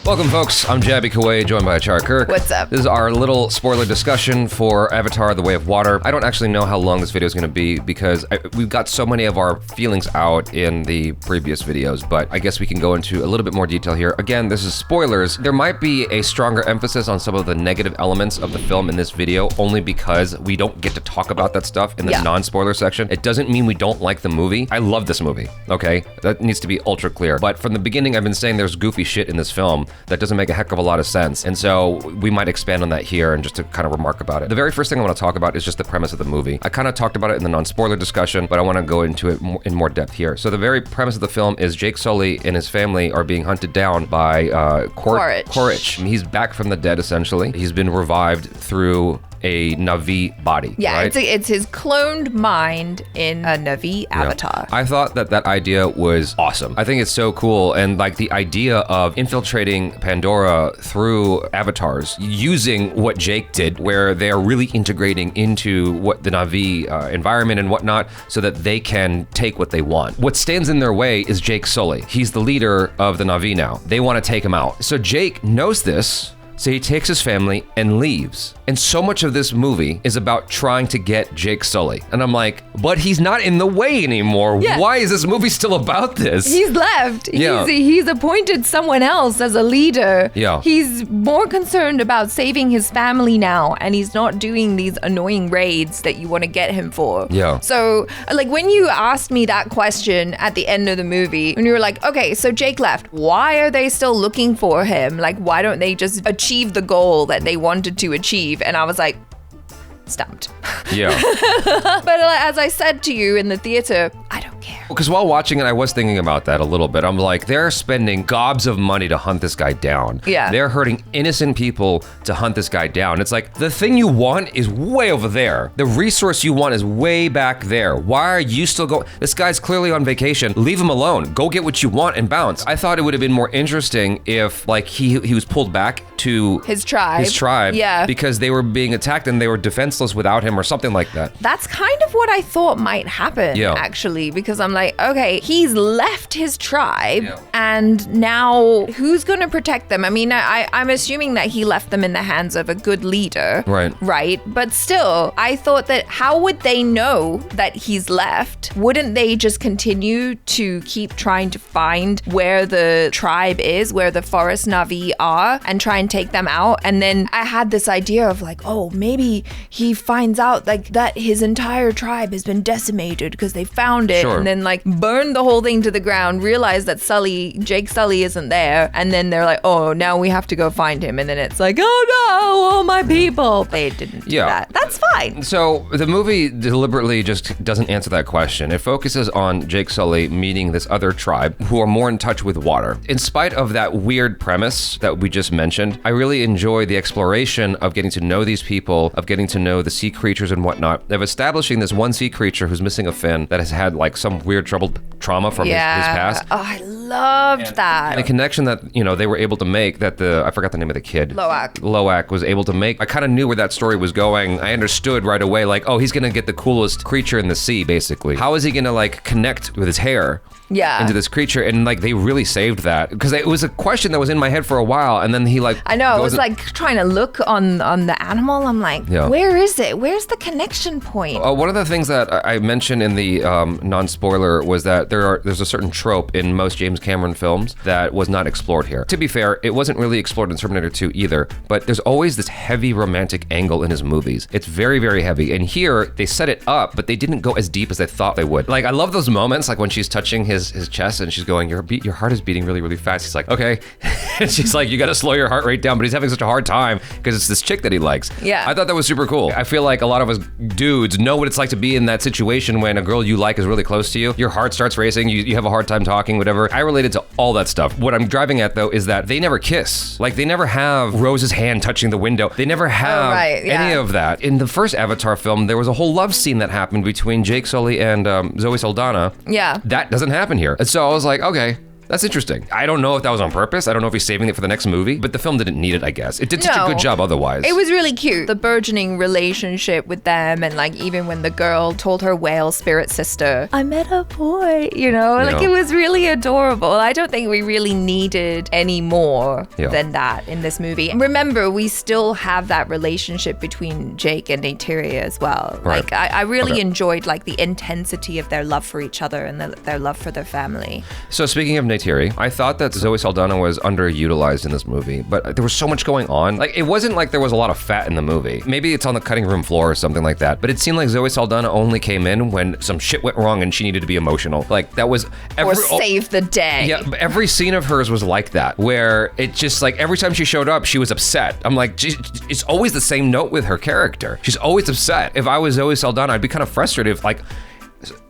Welcome, folks. I'm Jaby KOAY, joined by ACHARA KIRK. What's up? This is our little spoiler discussion for Avatar: The Way of Water. I don't actually know how long this video is going to be because we've got so many of our feelings out in the previous videos, but I guess we can go into a little bit more detail here. Again, this is spoilers. There might be a stronger emphasis on some of the negative elements of the film in this video, only because we don't get to talk about that stuff in the non-spoiler section. It doesn't mean we don't like the movie. I love this movie, okay? That needs to be ultra clear. But from the beginning, I've been saying there's goofy shit in this film that doesn't make a heck of a lot of sense. And so we might expand on that here and just to kind of remark about it. The very first thing I want to talk about is just the premise of the movie. I kind of talked about it in the non-spoiler discussion, but I want to go into it in more depth here. So the very premise of the film is Jake Sully and his family are being hunted down by Quaritch. He's back from the dead, essentially. He's been revived through a Na'vi body. Yeah, right? it's his cloned mind in a Na'vi avatar. I thought that idea was awesome. I think it's so cool, and like the idea of infiltrating Pandora through avatars, using what Jake did, where they're really integrating into what the Na'vi environment and whatnot, so that they can take what they want. What stands in their way is Jake Sully. He's the leader of the Na'vi now. They want to take him out. So Jake knows this, so he takes his family and leaves. And so much of this movie is about trying to get Jake Sully. And I'm like, but he's not in the way anymore. Yeah. Why is this movie still about this? He's left. Yeah. He's appointed someone else as a leader. Yeah. He's more concerned about saving his family now, and he's not doing these annoying raids that you want to get him for. Yeah. So, like, when you asked me that question at the end of the movie, when you were like, okay, so Jake left, why are they still looking for him? Like, why don't they just achieve the goal that they wanted to achieve? And I was like, stumped. Yeah. But as I said to you in the theater, I don't care. Because while watching it, I was thinking about that a little bit. I'm like, they're spending gobs of money to hunt this guy down. Yeah. They're hurting innocent people to hunt this guy down. It's like, the thing you want is way over there. The resource you want is way back there. Why are you still going? This guy's clearly on vacation. Leave him alone. Go get what you want and bounce. I thought it would have been more interesting if, like, he was pulled back to his tribe. Yeah. Because they were being attacked and they were defenseless without him or something like that. That's kind of what I thought might happen, actually, because I'm like, okay, he's left his tribe, and now who's going to protect them? I mean, I'm assuming that he left them in the hands of a good leader. Right? But still, I thought that how would they know that he's left? Wouldn't they just continue to keep trying to find where the tribe is, where the forest Na'vi are, and try and take them out? And then I had this idea of like, oh, maybe he finds out like that his entire tribe has been decimated because they found it, and then like burn the whole thing to the ground, realize that Jake Sully isn't there, and then they're like, oh, now we have to go find him, and then it's like, oh no, all my people. They didn't do that. That's fine. So the movie deliberately just doesn't answer that question. It focuses on Jake Sully meeting this other tribe who are more in touch with water. In spite of that weird premise that we just mentioned, I really enjoy the exploration of getting to know these people, of getting to know the sea creatures and whatnot, of establishing this one sea creature who's missing a fin that has had like some weird troubled trauma from his past. Oh, I loved that. And the connection that, they were able to make, that I forgot the name of the kid. Loak was able to make. I kind of knew where that story was going. I understood right away, like, oh, he's going to get the coolest creature in the sea, basically. How is he going to like connect with his hair into this creature? And like, they really saved that, because it was a question that was in my head for a while, and then he like... I know, I was like trying to look on the animal. I'm like, where is it? Where's the connection point? One of the things that I mentioned in the non-spoiler was that there's a certain trope in most James Cameron films that was not explored here. To be fair, it wasn't really explored in Terminator 2 either, but there's always this heavy romantic angle in his movies. It's very, very heavy. And here, they set it up, but they didn't go as deep as they thought they would. Like, I love those moments, like when she's touching his chest and she's going, your heart is beating really, really fast. He's like, okay. And she's like, you gotta slow your heart rate down, but he's having such a hard time because it's this chick that he likes. Yeah. I thought that was super cool. I feel like a lot of us dudes know what it's like to be in that situation when a girl you like is really close to you. Your heart starts racing, you have a hard time talking, whatever. I related to all that stuff. What I'm driving at, though, is that they never kiss. Like, they never have Rose's hand touching the window. They never have any of that. In the first Avatar film, there was a whole love scene that happened between Jake Sully and Zoe Saldana. Yeah. That doesn't happen here. And so I was like, okay, That's interesting. I don't know if that was on purpose. I don't know if he's saving it for the next movie, but the film didn't need it, I guess. It did such a good job otherwise. It was really cute. The burgeoning relationship with them, and like even when the girl told her whale spirit sister, I met a boy, you know, like it was really adorable. I don't think we really needed any more than that in this movie. And remember, we still have that relationship between Jake and Neytiri as well. Right. Like I really enjoyed like the intensity of their love for each other and their love for their family. So speaking of Neytiri, I thought that Zoe Saldana was underutilized in this movie, but there was so much going on. Like, it wasn't like there was a lot of fat in the movie. Maybe it's on the cutting room floor or something like that, but it seemed like Zoe Saldana only came in when some shit went wrong and she needed to be emotional. Like, that was... or save the day. Yeah, every scene of hers was like that, where it just, like, every time she showed up, she was upset. I'm like, it's always the same note with her character. She's always upset. If I was Zoe Saldana, I'd be kind of frustrated if, like...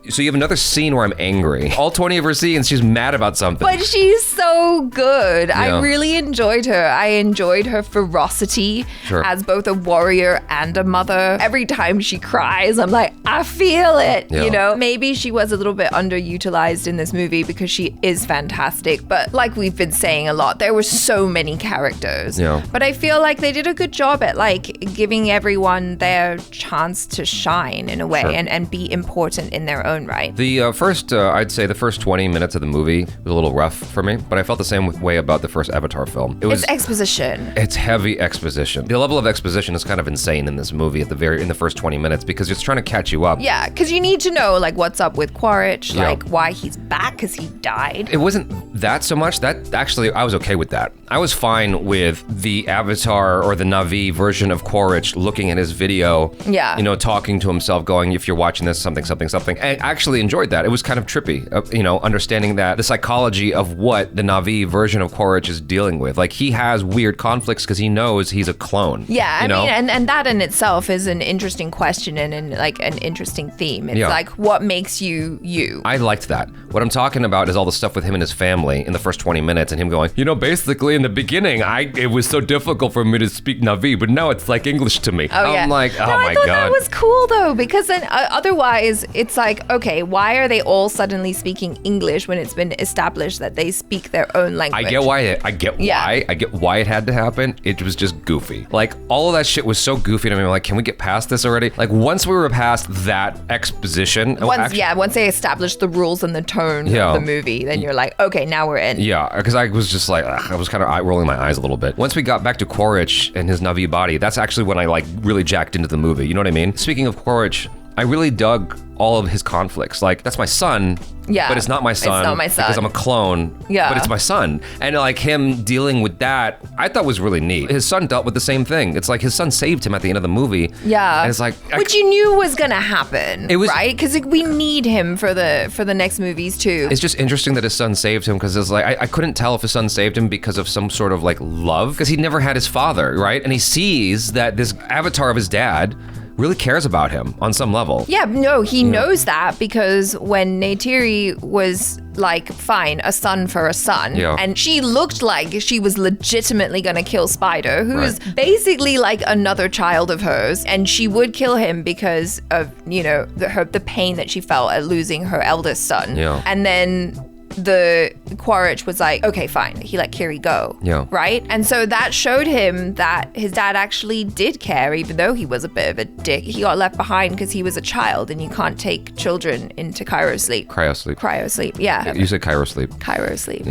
So you have another scene where I'm angry. All 20 of her scenes, she's mad about something. But she's so good. Yeah. I really enjoyed her. I enjoyed her ferocity as both a warrior and a mother. Every time she cries, I'm like, I feel it. You know, maybe she was a little bit underutilized in this movie because she is fantastic. But like we've been saying a lot, there were so many characters. But I feel like they did a good job at like giving everyone their chance to shine in a way and be important in their own right. The first, I'd say the first 20 minutes of the movie was a little rough for me, but I felt the same way about the first Avatar film. It's exposition. It's heavy exposition. The level of exposition is kind of insane in this movie in the first 20 minutes because it's trying to catch you up. Yeah, because you need to know like what's up with Quaritch, like why he's back because he died. It wasn't that so much. That actually, I was okay with that. I was fine with the Avatar or the Na'vi version of Quaritch looking at his video, you know, talking to himself, going, if you're watching this, something, something, something. I actually enjoyed that. It was kind of trippy, you know, understanding that the psychology of what the Na'vi version of Quaritch is dealing with. Like, he has weird conflicts because he knows he's a clone. Yeah, I mean, and that in itself is an interesting question and like an interesting theme. It's like, what makes you you? I liked that. What I'm talking about is all the stuff with him and his family in the first 20 minutes and him going, you know, basically in the beginning, it was so difficult for me to speak Na'vi, but now it's like English to me. I'm like, oh my God. That was cool though, because then otherwise it's like, okay, why are they all suddenly speaking English when it's been established that they speak their own language? I get why. I get why it had to happen. It was just goofy. Like, all of that shit was so goofy to me. I'm like, can we get past this already? Like, once we were past that exposition. Once they established the rules and the tone of the movie, then you're like, okay, now we're in. Yeah, because I was just like, I was kind of rolling my eyes a little bit. Once we got back to Quaritch and his Na'vi body, that's actually when I like really jacked into the movie. You know what I mean? Speaking of Quaritch, I really dug all of his conflicts. Like, that's my son, but it's not my son. It's not my son. Because I'm a clone, but it's my son. And like him dealing with that, I thought was really neat. His son dealt with the same thing. It's like his son saved him at the end of the movie. Yeah. And it's like... Which you knew was gonna happen, right? Because we need him for the next movies too. It's just interesting that his son saved him because it's like, I couldn't tell if his son saved him because of some sort of like love. Because he never had his father, right? And he sees that this avatar of his dad really cares about him on some level. Yeah, no, he knows that because when Neytiri was like, fine, a son for a son, and she looked like she was legitimately gonna kill Spider, who's basically like another child of hers, and she would kill him because of, you know, the pain that she felt at losing her eldest son. And then the Quaritch was like, okay, fine. He let Kiri go, right? And so that showed him that his dad actually did care, even though he was a bit of a dick. He got left behind because he was a child, and you can't take children into cryosleep. Cryosleep, yeah. You said cryo-sleep. Cryo-sleep.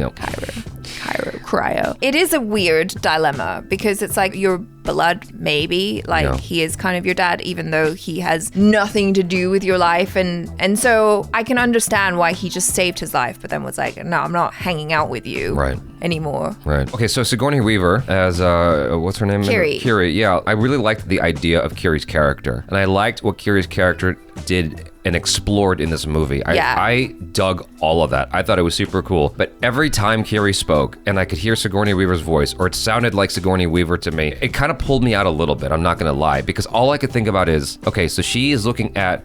Cryo. It is a weird dilemma because it's like your blood, maybe. Like, he is kind of your dad, even though he has nothing to do with your life. And so I can understand why he just saved his life, but then was like, no, I'm not hanging out with you anymore. Right. Okay, so Sigourney Weaver as, what's her name? Kiri. Yeah, I really liked the idea of Kiri's character. And I liked what Kiri's character did and explored in this movie. I dug all of that. I thought it was super cool. But every time Kiri spoke and I could hear Sigourney Weaver's voice, or it sounded like Sigourney Weaver to me, it kind of pulled me out a little bit. I'm not going to lie, because all I could think about is, okay, so she is looking at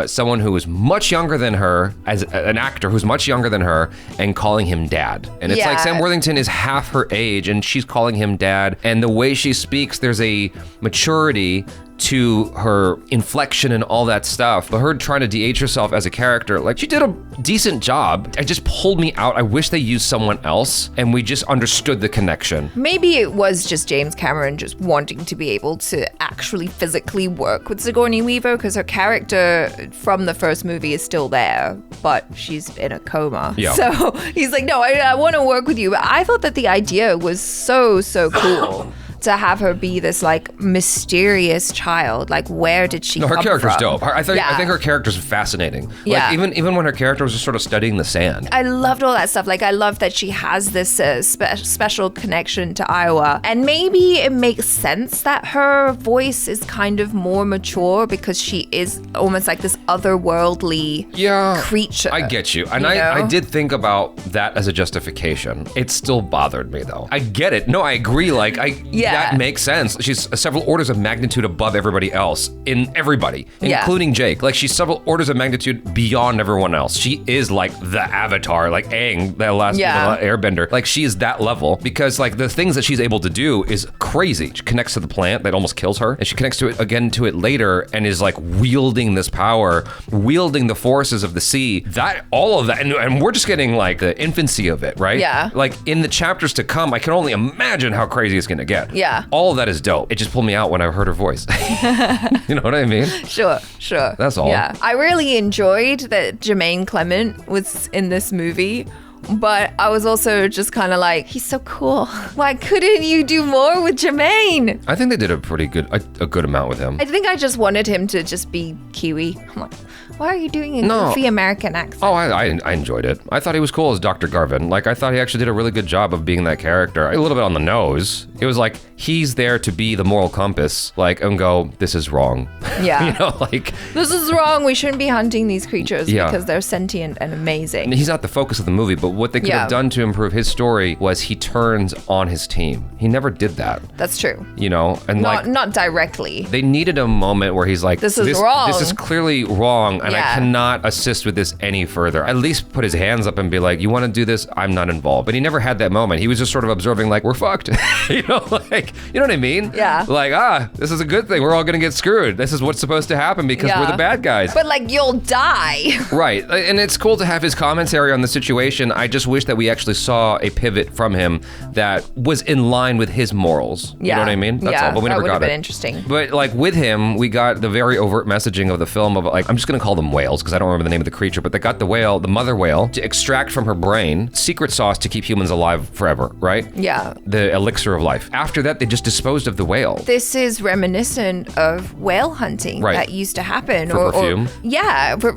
someone who is much younger than her, as an actor who's much younger than her, and calling him dad. And it's like Sam Worthington is half her age and she's calling him dad. And the way she speaks, there's a maturity to her inflection and all that stuff, but her trying to de-age herself as a character, like she did a decent job. It just pulled me out. I wish they used someone else and we just understood the connection. Maybe it was just James Cameron just wanting to be able to actually physically work with Sigourney Weaver, because her character from the first movie is still there, but she's in a coma. Yeah. So he's like, no, I want to work with you. But I thought that the idea was so cool. To have her be this like mysterious child, like where did she come from? Her character's dope. I think her character's fascinating. Yeah. Like even when her character was just sort of studying the sand. I loved all that stuff. Like I love that she has this special connection to Iowa, and maybe it makes sense that her voice is kind of more mature because she is almost like this otherworldly creature. I get you, and I did think about that as a justification. It still bothered me though. I get it. No, I agree. Like that makes sense. She's several orders of magnitude above everybody else including Jake. Like she's several orders of magnitude beyond everyone else. She is like the Avatar, like Aang, that last airbender. Like she is that level because like the things that she's able to do is crazy. She connects to the plant that almost kills her, and she connects to it again later and is like wielding this power, wielding the forces of the sea. That all of that, and we're just getting like the infancy of it, right? Yeah. Like in the chapters to come, I can only imagine how crazy it's gonna get. Yeah. All of that is dope. It just pulled me out when I heard her voice. You know what I mean? Sure. That's all. Yeah. I really enjoyed that Jermaine Clement was in this movie. But I was also just kind of like, he's so cool. Why couldn't you do more with Jermaine? I think they did a pretty good amount with him. I think I just wanted him to just be Kiwi. I'm like, why are you doing a goofy American accent? Oh, I enjoyed it. I thought he was cool as Dr. Garvin. Like, I thought he actually did a really good job of being that character. A little bit on the nose. It was like, he's there to be the moral compass, like, and go, this is wrong. Yeah. You know, like... This is wrong. We shouldn't be hunting these creatures because they're sentient and amazing. And he's not the focus of the movie, but what they could have done to improve his story was he turns on his team. He never did that. That's true. You know? And not directly. They needed a moment where he's like, this is wrong. This is clearly wrong, and I cannot assist with this any further. At least put his hands up and be like, you want to do this? I'm not involved. But he never had that moment. He was just sort of observing like, we're fucked. You know, like, you know what I mean? Yeah. Like, this is a good thing. We're all going to get screwed. This is what's supposed to happen because we're the bad guys. But like, you'll die. Right. And it's cool to have his commentary on the situation. I just wish that we actually saw a pivot from him that was in line with his morals. You know what I mean? That's all. But we never got it. That would have been interesting. But like with him, we got the very overt messaging of the film of like, I'm just going to call them whales because I don't remember the name of the creature, but they got the whale, the mother whale, to extract from her brain secret sauce to keep humans alive forever, right? Yeah. The elixir of life. After that, they just disposed of the whale. This is reminiscent of whale hunting that used to happen. For perfume.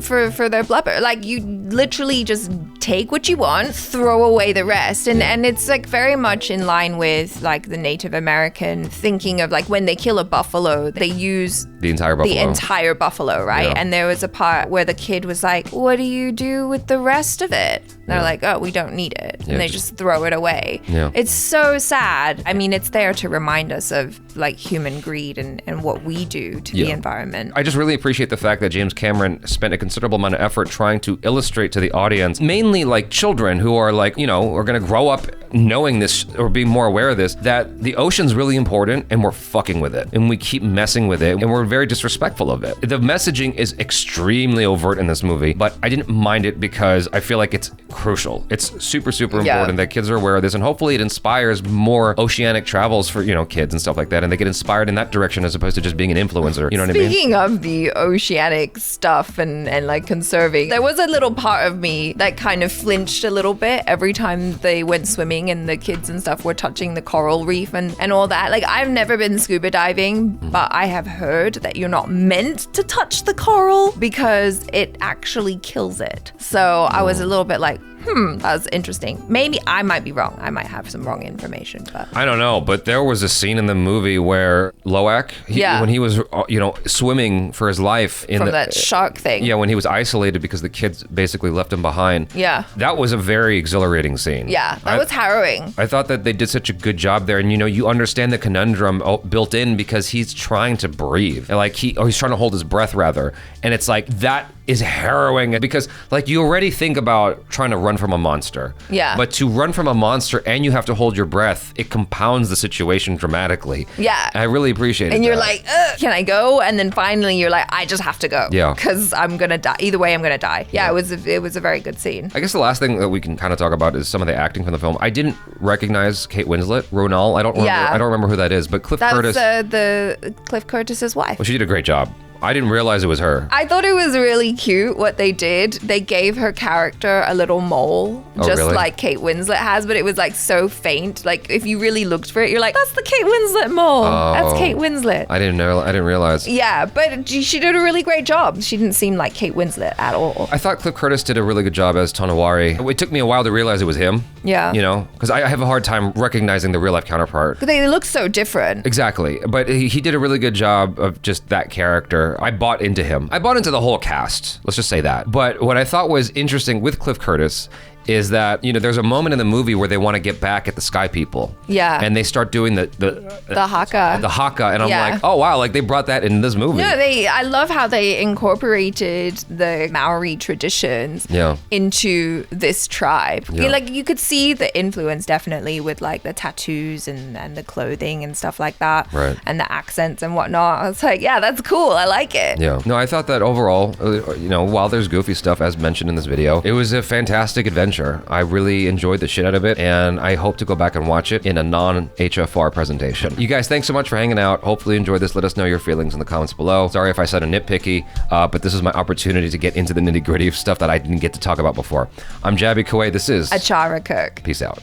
For their blubber. Like you literally just take what you want, throw away the rest. And it's like very much in line with like the Native American thinking of like when they kill a buffalo, they use the entire buffalo, right? Yeah. And there was a part where the kid was like, what do you do with the rest of it? And they're like, oh, we don't need it. And they just throw it away. Yeah. It's so sad. I mean, it's there to remind us of like human greed and what we do to the environment. I just really appreciate the fact that James Cameron spent a considerable amount of effort trying to illustrate to the audience, mainly like children who are like, you know, are going to grow up knowing this or being more aware of this, that the ocean's really important and we're fucking with it and we keep messing with it and we're very disrespectful of it. The messaging is extremely overt in this movie, but I didn't mind it because I feel like it's crucial. It's super important that kids are aware of this, and hopefully it inspires more oceanic travels for, you know, kids and stuff like that, and they get inspired in that direction as opposed to just being an influencer. You know what I mean? Speaking of the oceanic stuff and like conserving, there was a little part of me that kind of flinched a little bit every time they went swimming and the kids and stuff were touching the coral reef and all that. Like, I've never been scuba diving, but I have heard that you're not meant to touch the coral because it actually kills it. So I was a little bit like, that was interesting. Maybe I might be wrong. I might have some wrong information, but I don't know. But there was a scene in the movie where Loak, when he was, you know, swimming for his life from that shark thing. Yeah, when he was isolated because the kids basically left him behind. Yeah, that was a very exhilarating scene. Yeah, that was harrowing. I thought that they did such a good job there, and you know, you understand the conundrum built in because he's trying to breathe, and like he's trying to hold his breath rather, and it's like that is harrowing because like you already think about trying to run from a monster. Yeah. But to run from a monster and you have to hold your breath, it compounds the situation dramatically. Yeah. I really appreciate it. And you're like, can I go? And then finally you're like, I just have to go. Yeah. Because I'm going to die. Either way, I'm going to die. Yeah, it was a very good scene. I guess the last thing that we can kind of talk about is some of the acting from the film. I didn't recognize Kate Winslet, Ronal. I don't remember who that is, but Cliff Curtis. That's the Cliff Curtis's wife. Well, she did a great job. I didn't realize it was her. I thought it was really cute what they did. They gave her character a little mole, just really? like Kate Winslet has, but it was like so faint. Like if you really looked for it, you're like, that's the Kate Winslet mole. That's Kate Winslet. I didn't realize. Yeah, but she did a really great job. She didn't seem like Kate Winslet at all. I thought Cliff Curtis did a really good job as Tonawari. It took me a while to realize it was him. Yeah. You know, because I have a hard time recognizing the real life counterpart. They look so different. Exactly. But he did a really good job of just that character. I bought into him. I bought into the whole cast. Let's just say that. But what I thought was interesting with Cliff Curtis is that, you know, there's a moment in the movie where they want to get back at the Sky People. Yeah. And they start doing the haka. The haka. And I'm like, oh, wow, like they brought that in this movie. No, I love how they incorporated the Maori traditions into this tribe. Yeah. Like you could see the influence definitely with like the tattoos and the clothing and stuff like that. Right. And the accents and whatnot. I was like, yeah, that's cool. I like it. Yeah. No, I thought that overall, you know, while there's goofy stuff as mentioned in this video, it was a fantastic adventure. I really enjoyed the shit out of it, and I hope to go back and watch it in a non-HFR presentation. You guys, thanks so much for hanging out. Hopefully you enjoyed this. Let us know your feelings in the comments below. Sorry if I said a nitpicky, but this is my opportunity to get into the nitty-gritty of stuff that I didn't get to talk about before. I'm Jaby KOAY. This is ACHARA KIRK. Peace out.